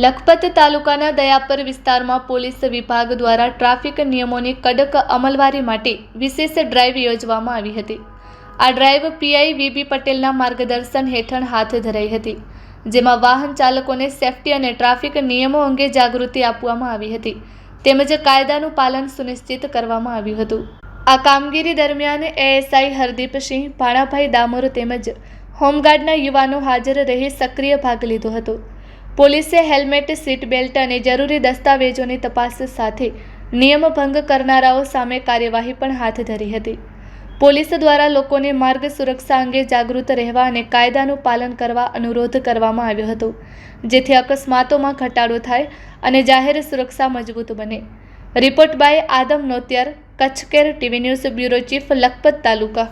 લખપત તાલુકાના દયાપર વિસ્તારમાં પોલીસ વિભાગ દ્વારા ટ્રાફિક નિયમોની કડક અમલવારી માટે વિશેષ ડ્રાઈવ યોજવામાં આવી હતી। આ ડ્રાઈવ પીઆઈ વીબી પટેલના માર્ગદર્શન હેઠળ હાથ ધરાઈ હતી, જેમાં વાહન ચાલકોને સેફટી અને ટ્રાફિક નિયમો અંગે જાગૃતિ આપવામાં આવી હતી તેમજ કાયદાનું પાલન સુનિશ્ચિત કરવામાં આવ્યું હતું। આ કામગીરી દરમિયાન એએસઆઈ હરદીપસિંહ, ભાણાભાઈ ડામોર તેમજ હોમગાર્ડના યુવાનો હાજર રહી સક્રિય ભાગ લીધો હતો। પોલીસે હેલ્મેટ, સીટ બેલ્ટ અને જરૂરી દસ્તાવેજોની તપાસ સાથે નિયમ ભંગ કરનારાઓ સામે કાર્યવાહી પણ હાથ ધરી હતી। પોલીસ દ્વારા લોકોને માર્ગ સુરક્ષા અંગે જાગૃત રહેવા અને કાયદાનું પાલન કરવા અનુરોધ કરવામાં આવ્યો હતો, જેથી અકસ્માતોમાં ઘટાડો થાય અને જાહેર સુરક્ષા મજબૂત બને। Report by Adam Notiyar, Kutch care TV news bureau chief, Lakhpat taluka.